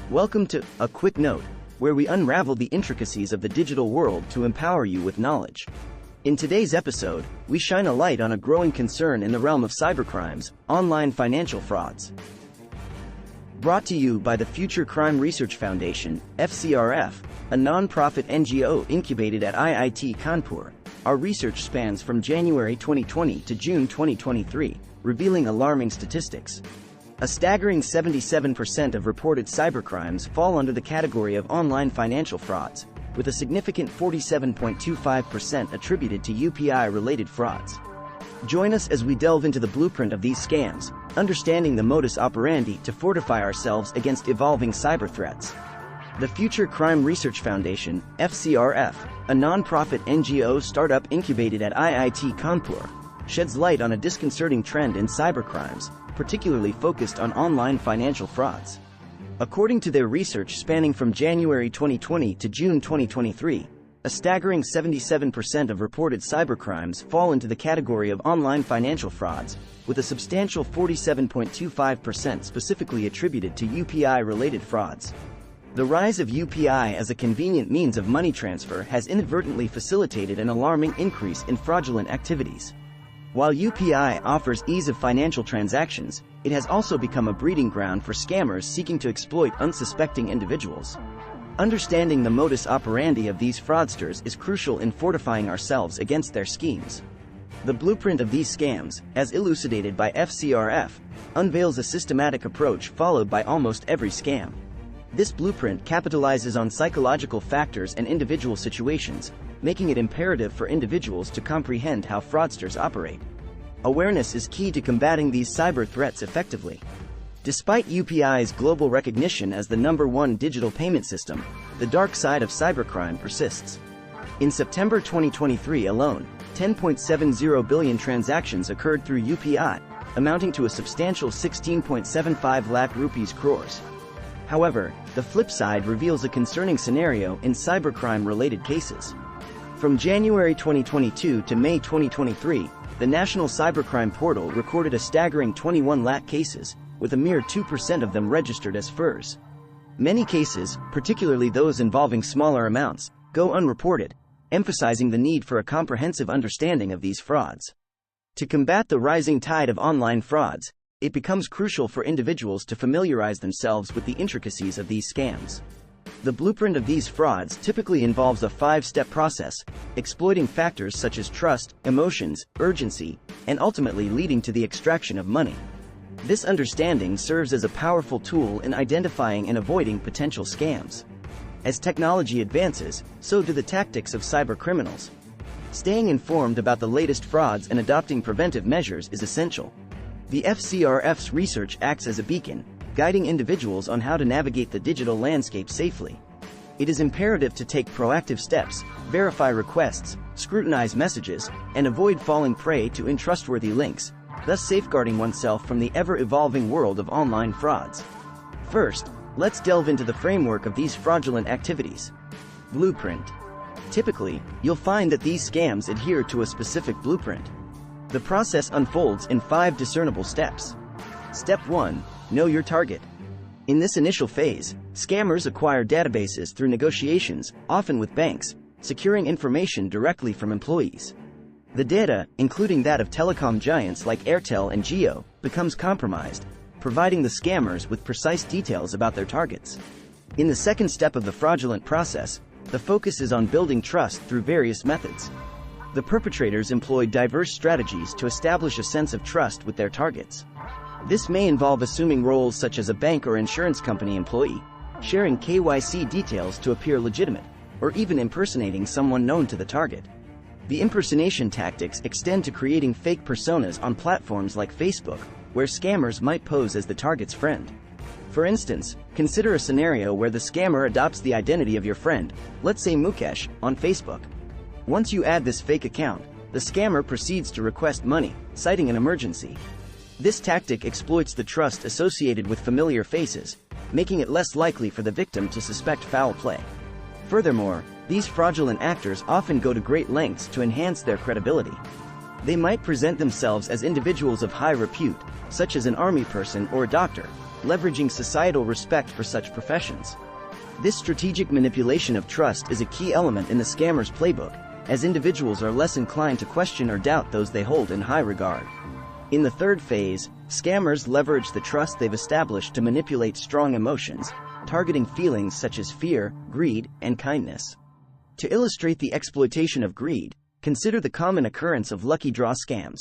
Welcome to A Quick Note, where we unravel the intricacies of the digital world to empower you with knowledge. In today's episode, we shine a light on a growing concern in the realm of cybercrimes, online financial frauds. Brought to you by the Future Crime Research Foundation, FCRF, a non-profit NGO incubated at IIT Kanpur, our research spans from January 2020 to June 2023, revealing alarming statistics. A staggering 77% of reported cybercrimes fall under the category of online financial frauds, with a significant 47.25% attributed to UPI-related frauds. Join us as we delve into the blueprint of these scams, understanding the modus operandi to fortify ourselves against evolving cyber threats. The Future Crime Research Foundation, FCRF, a non-profit NGO startup incubated at IIT Kanpur, sheds light on a disconcerting trend in cybercrimes, particularly focused on online financial frauds. According to their research spanning from January 2020 to June 2023, a staggering 77% of reported cybercrimes fall into the category of online financial frauds, with a substantial 47.25% specifically attributed to UPI-related frauds. The rise of UPI as a convenient means of money transfer has inadvertently facilitated an alarming increase in fraudulent activities. While UPI offers ease of financial transactions, it has also become a breeding ground for scammers seeking to exploit unsuspecting individuals. Understanding the modus operandi of these fraudsters is crucial in fortifying ourselves against their schemes. The blueprint of these scams, as elucidated by FCRF, unveils a systematic approach followed by almost every scam. This blueprint capitalizes on psychological factors and individual situations, making it imperative for individuals to comprehend how fraudsters operate. Awareness is key to combating these cyber threats effectively. Despite UPI's global recognition as the #1 digital payment system, the dark side of cybercrime persists. In September 2023 alone, 10.70 billion transactions occurred through UPI, amounting to a substantial 16.75 lakh rupees crores. However, the flip side reveals a concerning scenario in cybercrime-related cases. From January 2022 to May 2023, the National Cybercrime Portal recorded a staggering 21 lakh cases, with a mere 2% of them registered as FCRs. Many cases, particularly those involving smaller amounts, go unreported, emphasizing the need for a comprehensive understanding of these frauds. To combat the rising tide of online frauds, it becomes crucial for individuals to familiarize themselves with the intricacies of these scams. The blueprint of these frauds typically involves a 5-step process, exploiting factors such as trust, emotions, urgency, and ultimately leading to the extraction of money. This understanding serves as a powerful tool in identifying and avoiding potential scams. As technology advances, so do the tactics of cybercriminals. Staying informed about the latest frauds and adopting preventive measures is essential. The FCRF's research acts as a beacon, guiding individuals on how to navigate the digital landscape safely. It is imperative to take proactive steps, verify requests, scrutinize messages, and avoid falling prey to untrustworthy links, thus safeguarding oneself from the ever-evolving world of online frauds. First, let's delve into the framework of these fraudulent activities. Blueprint. Typically, you'll find that these scams adhere to a specific blueprint. The process unfolds in 5 discernible steps. Step 1. Know your target. In this initial phase, scammers acquire databases through negotiations, often with banks, securing information directly from employees. The data, including that of telecom giants like Airtel and Jio, becomes compromised, providing the scammers with precise details about their targets. In the second step of the fraudulent process, the focus is on building trust through various methods. The perpetrators employ diverse strategies to establish a sense of trust with their targets. This may involve assuming roles such as a bank or insurance company employee, sharing KYC details to appear legitimate, or even impersonating someone known to the target. The impersonation tactics extend to creating fake personas on platforms like Facebook, where scammers might pose as the target's friend. For instance, consider a scenario where the scammer adopts the identity of your friend, let's say Mukesh, on Facebook. Once you add this fake account, the scammer proceeds to request money, citing an emergency. This tactic exploits the trust associated with familiar faces, making it less likely for the victim to suspect foul play. Furthermore, these fraudulent actors often go to great lengths to enhance their credibility. They might present themselves as individuals of high repute, such as an army person or a doctor, leveraging societal respect for such professions. This strategic manipulation of trust is a key element in the scammer's playbook, as individuals are less inclined to question or doubt those they hold in high regard. In the third phase, scammers leverage the trust they've established to manipulate strong emotions, targeting feelings such as fear, greed, and kindness. To illustrate the exploitation of greed, consider the common occurrence of lucky draw scams.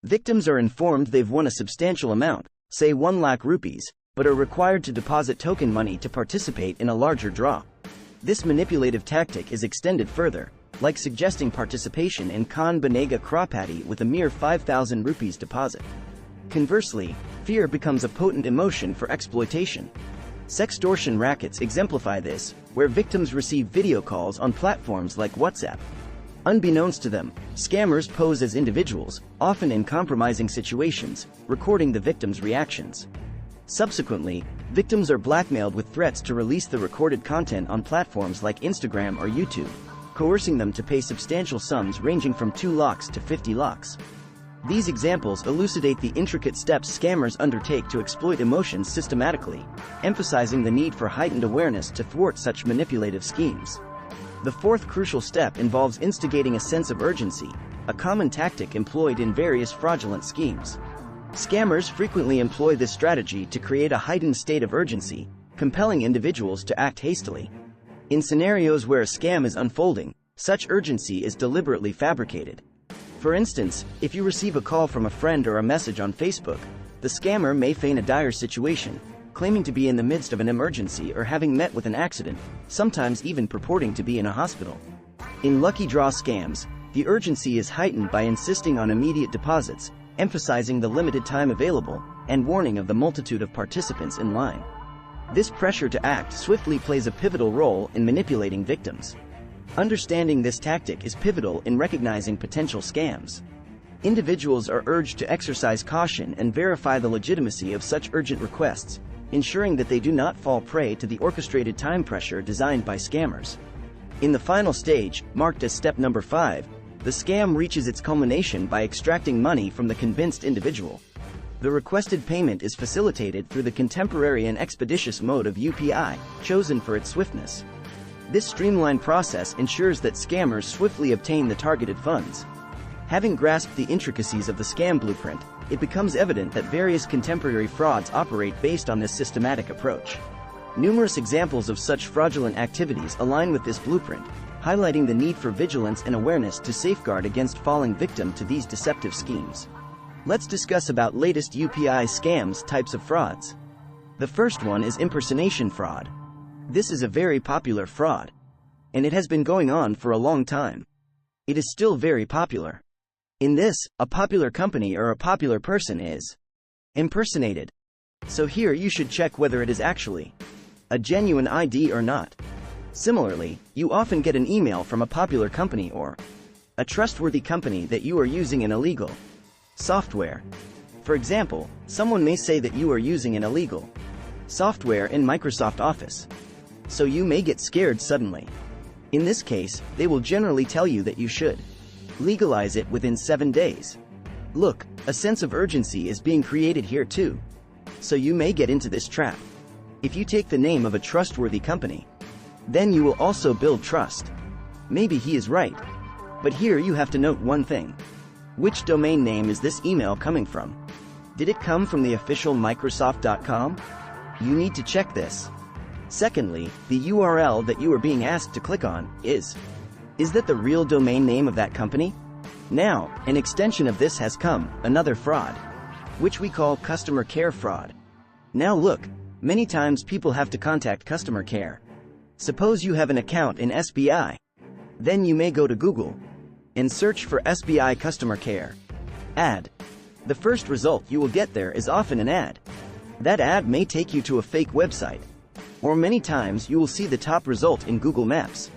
Victims are informed they've won a substantial amount, say 1 lakh rupees, but are required to deposit token money to participate in a larger draw. This manipulative tactic is extended further, like suggesting participation in Khan Banega Kropati with a mere 5,000 rupees deposit. Conversely, fear becomes a potent emotion for exploitation. Sextortion rackets exemplify this, where victims receive video calls on platforms like WhatsApp. Unbeknownst to them, scammers pose as individuals, often in compromising situations, recording the victim's reactions. Subsequently, victims are blackmailed with threats to release the recorded content on platforms like Instagram or YouTube, coercing them to pay substantial sums ranging from 2 lakhs to 50 lakhs. These examples elucidate the intricate steps scammers undertake to exploit emotions systematically, emphasizing the need for heightened awareness to thwart such manipulative schemes. The fourth crucial step involves instigating a sense of urgency, a common tactic employed in various fraudulent schemes. Scammers frequently employ this strategy to create a heightened state of urgency, compelling individuals to act hastily. In scenarios where a scam is unfolding, such urgency is deliberately fabricated. For instance, if you receive a call from a friend or a message on Facebook, the scammer may feign a dire situation, claiming to be in the midst of an emergency or having met with an accident, sometimes even purporting to be in a hospital. In lucky draw scams, the urgency is heightened by insisting on immediate deposits, emphasizing the limited time available, and warning of the multitude of participants in line. This pressure to act swiftly plays a pivotal role in manipulating victims. Understanding this tactic is pivotal in recognizing potential scams. Individuals are urged to exercise caution and verify the legitimacy of such urgent requests, ensuring that they do not fall prey to the orchestrated time pressure designed by scammers. In the final stage, marked as step number 5, the scam reaches its culmination by extracting money from the convinced individual. The requested payment is facilitated through the contemporary and expeditious mode of UPI, chosen for its swiftness. This streamlined process ensures that scammers swiftly obtain the targeted funds. Having grasped the intricacies of the scam blueprint, it becomes evident that various contemporary frauds operate based on this systematic approach. Numerous examples of such fraudulent activities align with this blueprint, highlighting the need for vigilance and awareness to safeguard against falling victim to these deceptive schemes. Let's discuss about latest UPI scams types of frauds. The first one is impersonation fraud. This is a very popular fraud, and it has been going on for a long time. It is still very popular. In this, a popular company or a popular person is impersonated. So here you should check whether it is actually a genuine ID or not. Similarly, you often get an email from a popular company or a trustworthy company that you are using an illegal software. For example, someone may say that you are using an illegal software in Microsoft Office. So you may get scared suddenly. In this case, they will generally tell you that you should legalize it within 7 days. Look, a sense of urgency is being created here too. So you may get into this trap. If you take the name of a trustworthy company, then you will also build trust. Maybe he is right. But here you have to note one thing. Which domain name is this email coming from? Did it come from the official Microsoft.com? You need to check this. Secondly, the URL that you are being asked to click on is that the real domain name of that company? Now, an extension of this has come, another fraud, which we call customer care fraud. Now look, many times people have to contact customer care. Suppose you have an account in SBI. Then you may go to Google and search for SBI customer care. Ad. The first result you will get there is often an ad. That ad may take you to a fake website. Or many times you will see the top result in Google Maps.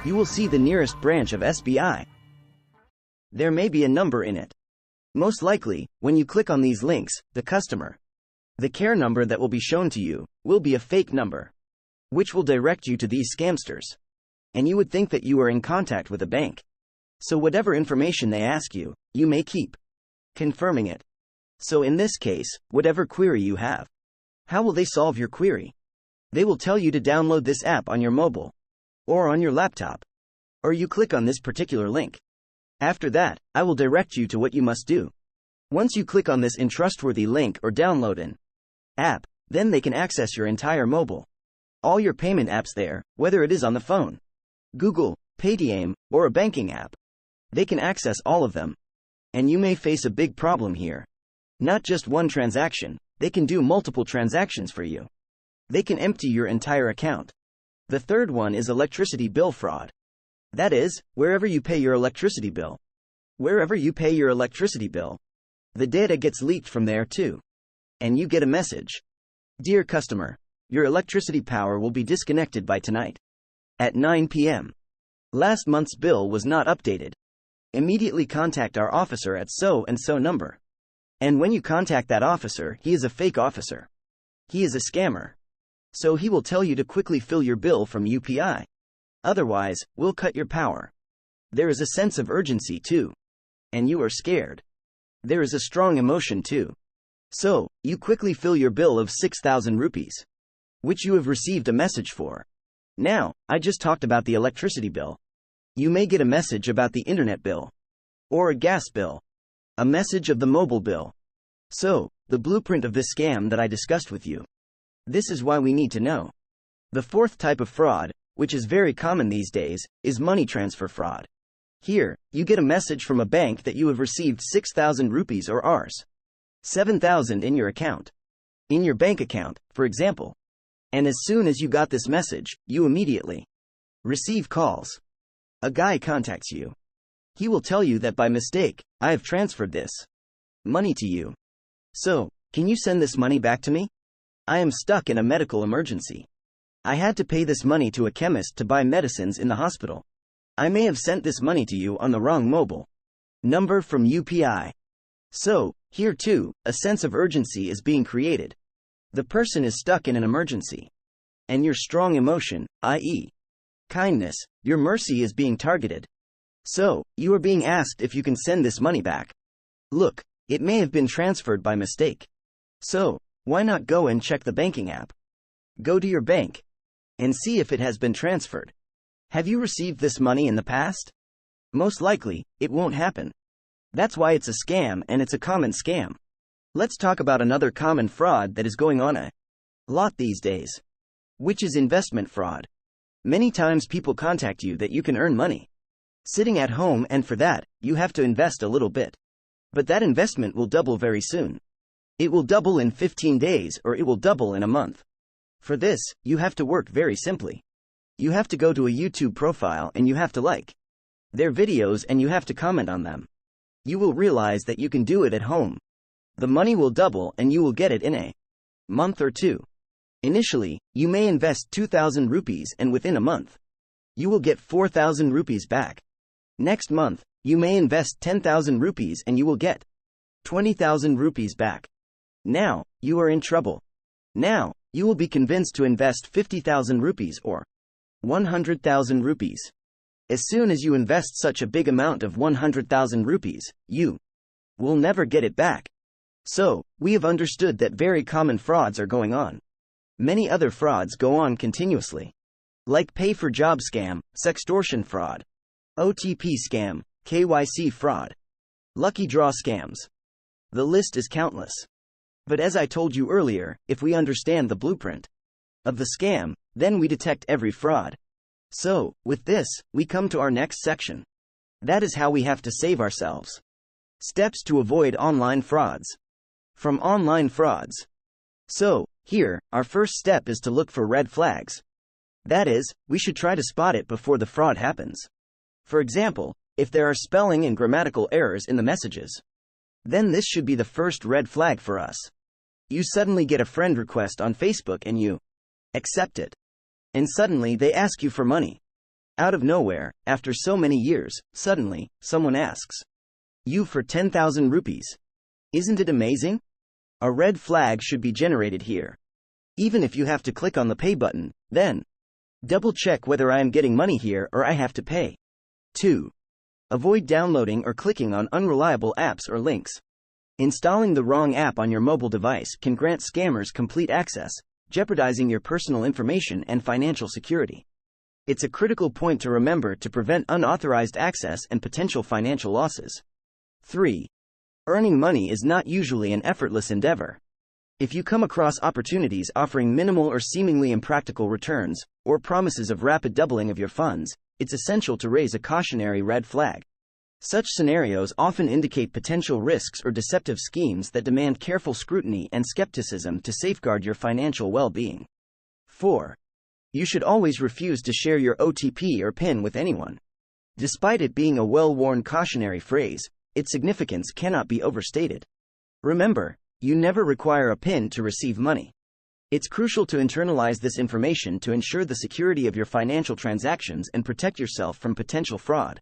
You will see the nearest branch of SBI. There may be a number in it. Most likely, when you click on these links, the care number that will be shown to you, will be a fake number, which will direct you to these scamsters. And you would think that you are in contact with a bank. So whatever information they ask you, you may keep confirming it. So in this case, whatever query you have, how will they solve your query? They will tell you to download this app on your mobile or on your laptop, or you click on this particular link. After that, I will direct you to what you must do. Once you click on this untrustworthy link or download an app, then they can access your entire mobile, all your payment apps there, whether it is on the phone, Google, Paytm, or a banking app. They can access all of them. And you may face a big problem here. Not just one transaction, they can do multiple transactions for you. They can empty your entire account. The third one is electricity bill fraud. That is, wherever you pay your electricity bill. Wherever you pay your electricity bill, the data gets leaked from there too. And you get a message. Dear customer, your electricity power will be disconnected by tonight at 9 p.m. Last month's bill was not updated. Immediately contact our officer at so and so number. And when you contact that officer, he is a fake officer. He is a scammer. So he will tell you to quickly fill your bill from UPI. Otherwise, we'll cut your power. There is a sense of urgency too. And you are scared. There is a strong emotion too. So, you quickly fill your bill of 6,000 rupees, which you have received a message for. Now, I just talked about the electricity bill. You may get a message about the internet bill, or a gas bill, a message of the mobile bill. So, the blueprint of this scam that I discussed with you. This is why we need to know. The fourth type of fraud, which is very common these days, is money transfer fraud. Here, you get a message from a bank that you have received 6,000 rupees or Rs. 7,000 in your account. In your bank account, for example. And as soon as you got this message, you immediately receive calls. A guy contacts you. He will tell you that by mistake, I have transferred this money to you. So, can you send this money back to me? I am stuck in a medical emergency. I had to pay this money to a chemist to buy medicines in the hospital. I may have sent this money to you on the wrong mobile number from UPI. So, here too, a sense of urgency is being created. The person is stuck in an emergency. And your strong emotion, i.e., kindness, your mercy is being targeted. So, you are being asked if you can send this money back. Look, it may have been transferred by mistake. So, why not go and check the banking app? Go to your bank and see if it has been transferred. Have you received this money in the past? Most likely, it won't happen. That's why it's a scam, and it's a common scam. Let's talk about another common fraud that is going on a lot these days, which is investment fraud. Many times people contact you that you can earn money sitting at home, and for that, you have to invest a little bit. But that investment will double very soon. It will double in 15 days, or it will double in a month. For this, you have to work very simply. You have to go to a YouTube profile and you have to like their videos and you have to comment on them. You will realize that you can do it at home. The money will double and you will get it in a month or two. Initially, you may invest 2,000 rupees and within a month, you will get 4,000 rupees back. Next month, you may invest 10,000 rupees and you will get 20,000 rupees back. Now, you are in trouble. Now, you will be convinced to invest 50,000 rupees or 100,000 rupees. As soon as you invest such a big amount of 100,000 rupees, you will never get it back. So, we have understood that very common frauds are going on. Many other frauds go on continuously, like pay for job scam, sextortion fraud, OTP scam, KYC fraud, lucky draw scams. The list is countless. But as I told you earlier, if we understand the blueprint of the scam, then we detect every fraud. So, with this, we come to our next section. That is how we have to save ourselves. Steps to avoid online frauds. From online frauds. So, here, our first step is to look for red flags. That is, we should try to spot it before the fraud happens. For example, if there are spelling and grammatical errors in the messages, then this should be the first red flag for us. You suddenly get a friend request on Facebook and you accept it. And suddenly they ask you for money. Out of nowhere, after so many years, suddenly, someone asks you for 10,000 rupees. Isn't it amazing? A red flag should be generated here. Even if you have to click on the pay button, then double check whether I am getting money here or I have to pay. 2. Avoid downloading or clicking on unreliable apps or links. Installing the wrong app on your mobile device can grant scammers complete access, jeopardizing your personal information and financial security. It's a critical point to remember to prevent unauthorized access and potential financial losses. 3. Earning money is not usually an effortless endeavor. If you come across opportunities offering minimal or seemingly impractical returns, or promises of rapid doubling of your funds, it's essential to raise a cautionary red flag. Such scenarios often indicate potential risks or deceptive schemes that demand careful scrutiny and skepticism to safeguard your financial well-being. 4. You should always refuse to share your OTP or PIN with anyone. Despite it being a well-worn cautionary phrase, its significance cannot be overstated. Remember, you never require a PIN to receive money. It's crucial to internalize this information to ensure the security of your financial transactions and protect yourself from potential fraud.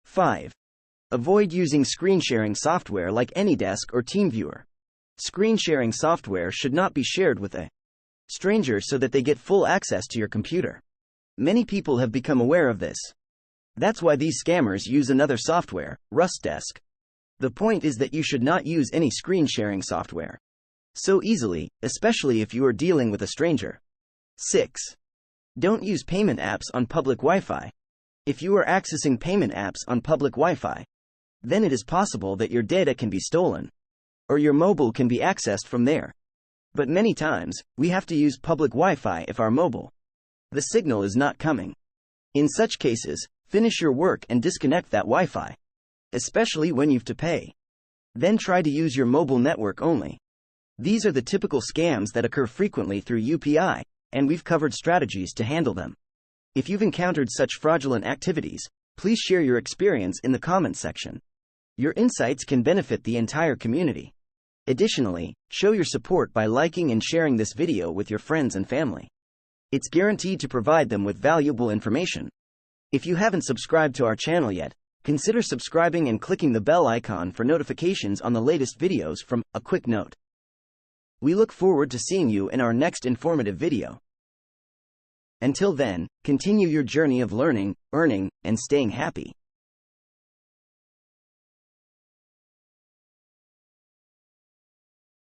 5. Avoid using screen-sharing software like AnyDesk or TeamViewer. Screen-sharing software should not be shared with a stranger so that they get full access to your computer. Many people have become aware of this. That's why these scammers use another software, Rustdesk. The point is that you should not use any screen-sharing software so easily, especially if you are dealing with a stranger. 6. Don't use payment apps on public Wi-Fi. If you are accessing payment apps on public Wi-Fi, then it is possible that your data can be stolen, or your mobile can be accessed from there. But many times, we have to use public Wi-Fi if our mobile, the signal is not coming. In such cases, finish your work and disconnect that Wi-Fi, especially when you've to pay. Then try to use your mobile network only. These are the typical scams that occur frequently through UPI, and we've covered strategies to handle them. If you've encountered such fraudulent activities, please share your experience in the comments section. Your insights can benefit the entire community. Additionally, show your support by liking and sharing this video with your friends and family. It's guaranteed to provide them with valuable information. If you haven't subscribed to our channel yet, consider subscribing and clicking the bell icon for notifications on the latest videos from A Quick Note. We look forward to seeing you in our next informative video. Until then, continue your journey of learning, earning, and staying happy.